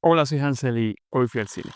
Hola, soy Hansel y hoy fui al cine.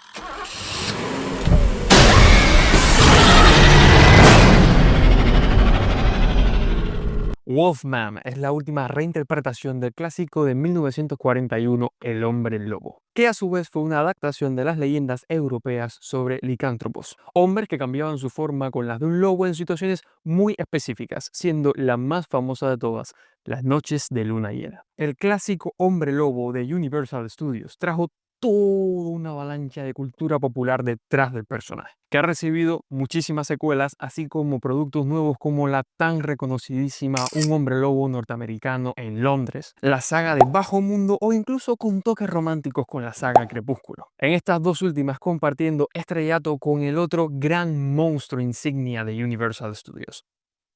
Wolfman es la última reinterpretación del clásico de 1941, El hombre lobo, que a su vez fue una adaptación de las leyendas europeas sobre licántropos, hombres que cambiaban su forma con las de un lobo en situaciones muy específicas, siendo la más famosa de todas, las noches de luna llena. El clásico Hombre Lobo de Universal Studios trajo toda una avalancha de cultura popular detrás del personaje, que ha recibido muchísimas secuelas, así como productos nuevos como la tan reconocidísima Un hombre lobo norteamericano en Londres, la saga de Bajo Mundo o incluso con toques románticos con la saga Crepúsculo. En estas dos últimas compartiendo estrellato con el otro gran monstruo insignia de Universal Studios,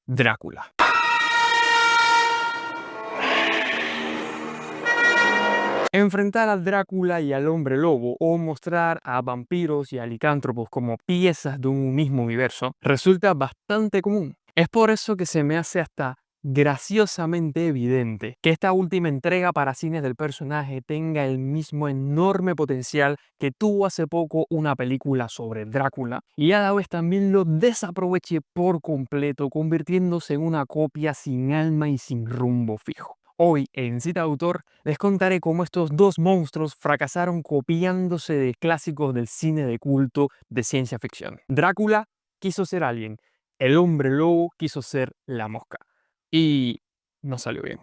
Drácula. Enfrentar a Drácula y al hombre lobo o mostrar a vampiros y a licántropos como piezas de un mismo universo resulta bastante común. Es por eso que se me hace hasta graciosamente evidente que esta última entrega para cines del personaje tenga el mismo enorme potencial que tuvo hace poco una película sobre Drácula y a la vez también lo desaproveche por completo, convirtiéndose en una copia sin alma y sin rumbo fijo. Hoy, en Cita de Autor, les contaré cómo estos dos monstruos fracasaron copiándose de clásicos del cine de culto de ciencia ficción. Drácula quiso ser alguien, el hombre lobo quiso ser la mosca. Y no salió bien.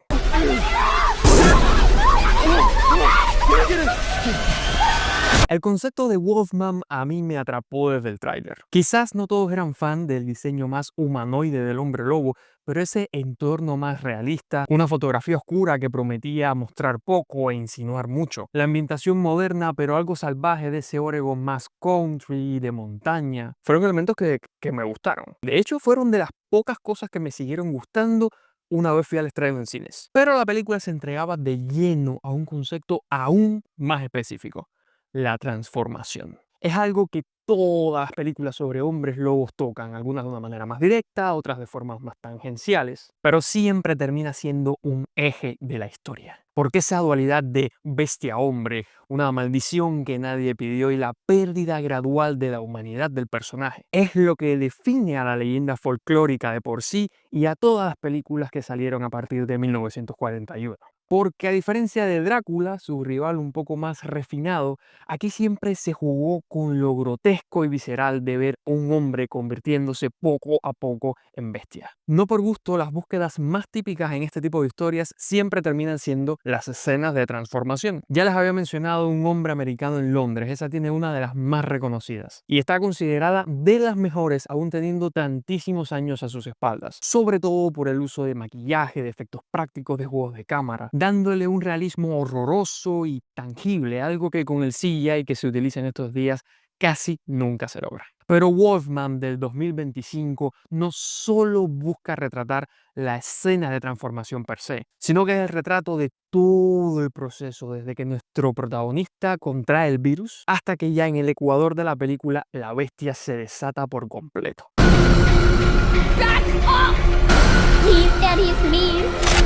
El concepto de Wolfman a mí me atrapó desde el tráiler. Quizás no todos eran fan del diseño más humanoide del hombre lobo, pero ese entorno más realista, una fotografía oscura que prometía mostrar poco e insinuar mucho, la ambientación moderna pero algo salvaje de ese Oregon más country, de montaña, fueron elementos que me gustaron. De hecho, fueron de las pocas cosas que me siguieron gustando una vez fui al estreno en cines. Pero la película se entregaba de lleno a un concepto aún más específico: la transformación. Es algo que todas las películas sobre hombres lobos tocan, algunas de una manera más directa, otras de formas más tangenciales, pero siempre termina siendo un eje de la historia. Porque esa dualidad de bestia-hombre, una maldición que nadie pidió y la pérdida gradual de la humanidad del personaje, es lo que define a la leyenda folclórica de por sí y a todas las películas que salieron a partir de 1941. Porque a diferencia de Drácula, su rival un poco más refinado, aquí siempre se jugó con lo grotesco y visceral de ver un hombre convirtiéndose poco a poco en bestia. No por gusto, las búsquedas más típicas en este tipo de historias siempre terminan siendo las escenas de transformación. Ya les había mencionado Un hombre americano en Londres, esa tiene una de las más reconocidas y está considerada de las mejores aún teniendo tantísimos años a sus espaldas, sobre todo por el uso de maquillaje, de efectos prácticos, de juegos de cámara, dándole un realismo horroroso y tangible, algo que con el CGI que se utiliza en estos días casi nunca se logra. Pero Wolfman del 2025 no solo busca retratar la escena de transformación per se, sino que es el retrato de todo el proceso, desde que nuestro protagonista contrae el virus hasta que ya en el ecuador de la película la bestia se desata por completo. Back off! Please, Daddy, it's me.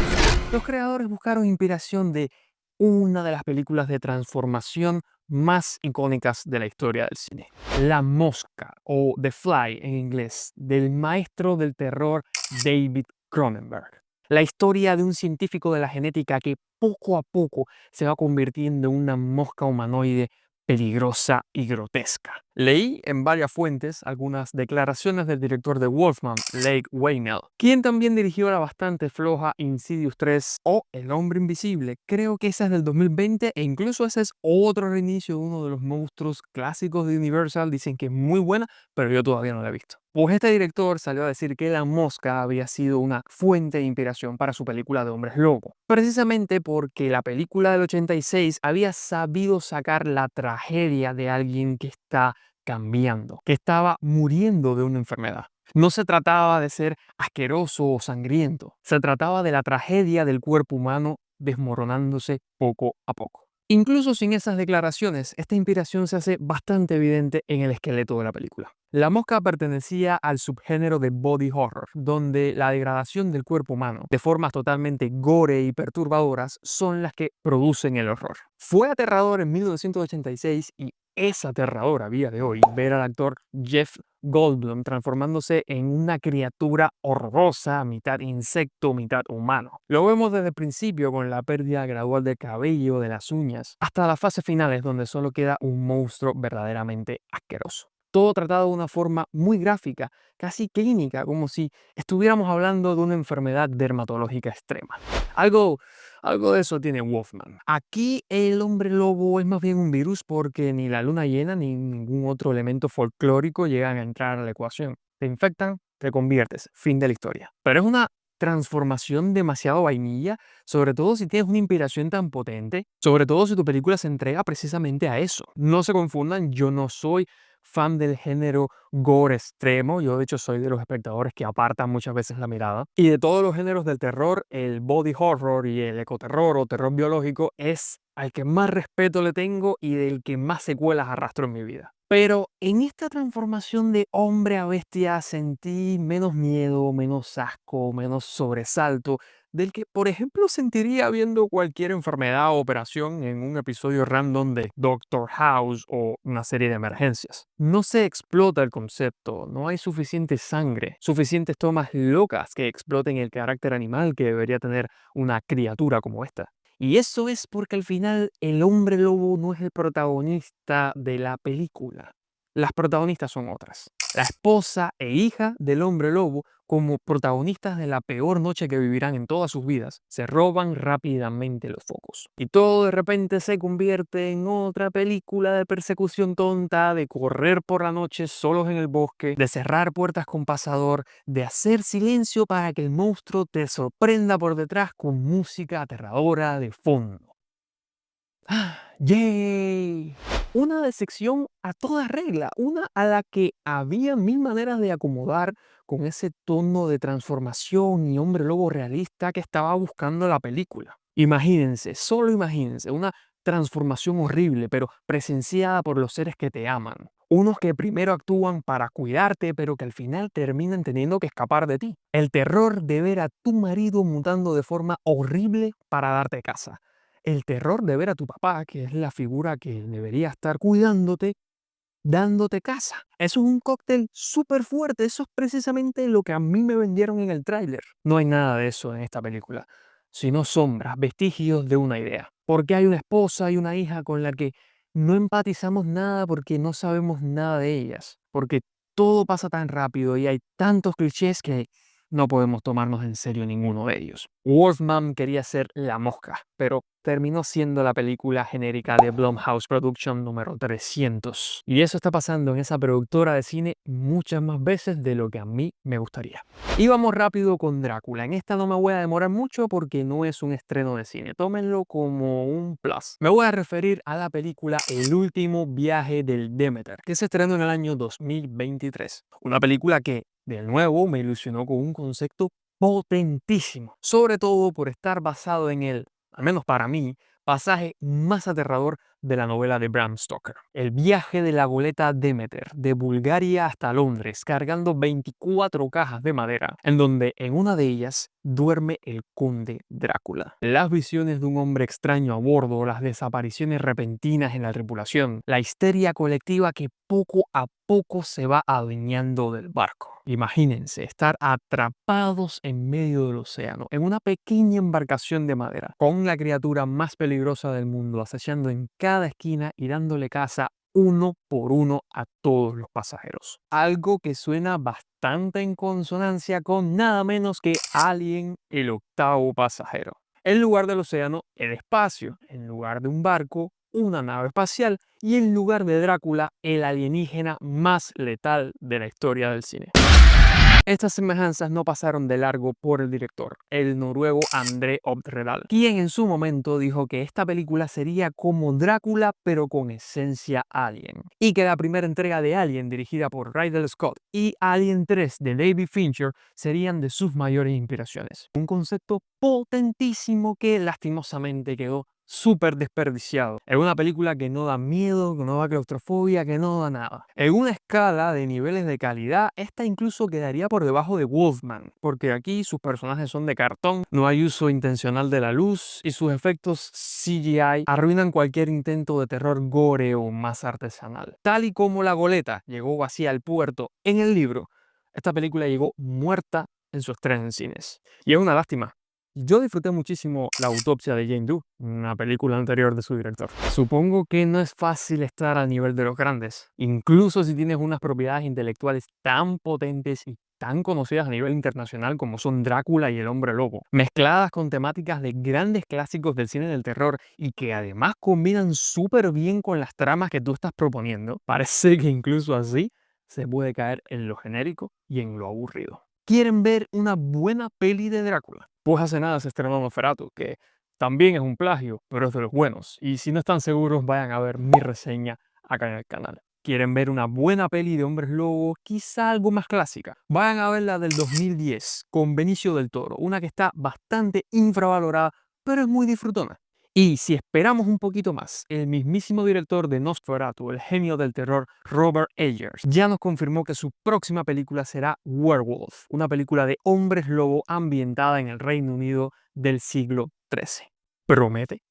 Los creadores buscaron inspiración de una de las películas de transformación más icónicas de la historia del cine, La Mosca o The Fly en inglés, del maestro del terror David Cronenberg. La historia de un científico de la genética que poco a poco se va convirtiendo en una mosca humanoide peligrosa y grotesca. Leí en varias fuentes algunas declaraciones del director de Wolfman, Blake Weinel, quien también dirigió la bastante floja Insidious 3 o El hombre invisible. Creo que esa es del 2020 e incluso ese es otro reinicio de uno de los monstruos clásicos de Universal. Dicen que es muy buena, pero yo todavía no la he visto. Pues este director salió a decir que La Mosca había sido una fuente de inspiración para su película de hombres lobo, precisamente porque la película del 86 había sabido sacar la tragedia de alguien que está cambiando, que estaba muriendo de una enfermedad. No se trataba de ser asqueroso o sangriento, se trataba de la tragedia del cuerpo humano desmoronándose poco a poco. Incluso sin esas declaraciones, esta inspiración se hace bastante evidente en el esqueleto de la película. La Mosca pertenecía al subgénero de body horror, donde la degradación del cuerpo humano de formas totalmente gore y perturbadoras son las que producen el horror. Fue aterrador en 1986 y es aterrador a día de hoy ver al actor Jeff Goldblum transformándose en una criatura horrorosa, mitad insecto, mitad humano. Lo vemos desde el principio con la pérdida gradual del cabello, de las uñas, hasta las fases finales donde solo queda un monstruo verdaderamente asqueroso. Todo tratado de una forma muy gráfica, casi clínica, como si estuviéramos hablando de una enfermedad dermatológica extrema. Algo Algo de eso tiene Wolfman. Aquí el hombre lobo es más bien un virus porque ni la luna llena ni ningún otro elemento folclórico llegan a entrar a la ecuación. Te infectan, te conviertes. Fin de la historia. Pero es una transformación demasiado vainilla, sobre todo si tienes una inspiración tan potente, sobre todo si tu película se entrega precisamente a eso. No se confundan, yo no soy fan del género gore extremo. Yo de hecho soy de los espectadores que apartan muchas veces la mirada. Y de todos los géneros del terror, el body horror y el ecoterror o terror biológico es al que más respeto le tengo y del que más secuelas arrastro en mi vida. Pero en esta transformación de hombre a bestia sentí menos miedo, menos asco, menos sobresalto del que, por ejemplo, sentiría viendo cualquier enfermedad o operación en un episodio random de Doctor House o una serie de emergencias. No se explota el concepto, no hay suficiente sangre, suficientes tomas locas que exploten el carácter animal que debería tener una criatura como esta. Y eso es porque al final el hombre lobo no es el protagonista de la película. Las protagonistas son otras. La esposa e hija del hombre lobo, como protagonistas de la peor noche que vivirán en todas sus vidas, se roban rápidamente los focos. Y todo de repente se convierte en otra película de persecución tonta, de correr por la noche solos en el bosque, de cerrar puertas con pasador, de hacer silencio para que el monstruo te sorprenda por detrás con música aterradora de fondo. ¡Yay! Una decepción a toda regla, una a la que había mil maneras de acomodar con ese tono de transformación y hombre lobo realista que estaba buscando la película. Imagínense, solo imagínense, una transformación horrible, pero presenciada por los seres que te aman. Unos que primero actúan para cuidarte, pero que al final terminan teniendo que escapar de ti. El terror de ver a tu marido mutando de forma horrible para darte casa. El terror de ver a tu papá, que es la figura que debería estar cuidándote, dándote casa. Eso es un cóctel súper fuerte. Eso es precisamente lo que a mí me vendieron en el tráiler. No hay nada de eso en esta película, sino sombras, vestigios de una idea. Porque hay una esposa y una hija con la que no empatizamos nada porque no sabemos nada de ellas. Porque todo pasa tan rápido y hay tantos clichés que no podemos tomarnos en serio ninguno de ellos. Wolfman quería ser La Mosca, pero terminó siendo la película genérica de Blumhouse Production número 300. Y eso está pasando en esa productora de cine muchas más veces de lo que a mí me gustaría. Y vamos rápido con Drácula. En esta no me voy a demorar mucho porque no es un estreno de cine. Tómenlo como un plus. Me voy a referir a la película El último viaje del Demeter, que se estrenó en el año 2023. Una película que, de nuevo, me ilusionó con un concepto potentísimo, sobre todo por estar basado en el, al menos para mí, pasaje más aterrador de la novela de Bram Stoker. El viaje de la goleta Demeter, de Bulgaria hasta Londres, cargando 24 cajas de madera, en donde en una de ellas duerme el conde Drácula. Las visiones de un hombre extraño a bordo, las desapariciones repentinas en la tripulación, la histeria colectiva que poco a poco se va adueñando del barco. Imagínense estar atrapados en medio del océano, en una pequeña embarcación de madera, con la criatura más peligrosa del mundo acechando en cada esquina y dándole caza uno por uno a todos los pasajeros. Algo que suena bastante en consonancia con nada menos que Alien, el octavo pasajero. En lugar del océano, el espacio. En lugar de un barco, una nave espacial. Y en lugar de Drácula, el alienígena más letal de la historia del cine. Estas semejanzas no pasaron de largo por el director, el noruego André Oftedal, quien en su momento dijo que esta película sería como Drácula pero con esencia Alien, y que la primera entrega de Alien dirigida por Ridley Scott y Alien 3 de David Fincher serían de sus mayores inspiraciones. Un concepto potentísimo que lastimosamente quedó súper desperdiciado. Es una película que no da miedo, que no da claustrofobia, que no da nada. En una escala de niveles de calidad, esta incluso quedaría por debajo de Wolfman, porque aquí sus personajes son de cartón, no hay uso intencional de la luz y sus efectos CGI arruinan cualquier intento de terror gore o más artesanal. Tal y como La Goleta llegó vacía al puerto en el libro, esta película llegó muerta en su estreno en cines. Y es una lástima. Yo disfruté muchísimo La Autopsia de Jane Doe, una película anterior de su director. Supongo que no es fácil estar al nivel de los grandes, incluso si tienes unas propiedades intelectuales tan potentes y tan conocidas a nivel internacional como son Drácula y El Hombre Lobo, mezcladas con temáticas de grandes clásicos del cine del terror y que además combinan súper bien con las tramas que tú estás proponiendo. Parece que incluso así se puede caer en lo genérico y en lo aburrido. ¿Quieren ver una buena peli de Drácula? Pues hace nada se estrenó Nosferatu, que también es un plagio, pero es de los buenos. Y si no están seguros, vayan a ver mi reseña acá en el canal. ¿Quieren ver una buena peli de hombres lobos? Quizá algo más clásica. Vayan a ver la del 2010, con Benicio del Toro, una que está bastante infravalorada, pero es muy disfrutona. Y si esperamos un poquito más, el mismísimo director de Nosferatu, el genio del terror Robert Eggers, ya nos confirmó que su próxima película será Werewolf, una película de hombres lobo ambientada en el Reino Unido del siglo XIII. Promete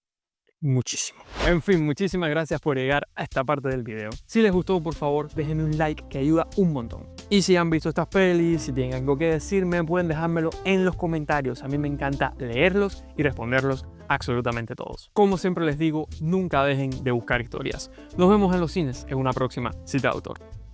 muchísimo. En fin, muchísimas gracias por llegar a esta parte del video. Si les gustó, por favor, déjenme un like que ayuda un montón. Y si han visto estas pelis, si tienen algo que decirme, pueden dejármelo en los comentarios. A mí me encanta leerlos y responderlos absolutamente todos. Como siempre les digo, nunca dejen de buscar historias. Nos vemos en los cines en una próxima cita de autor.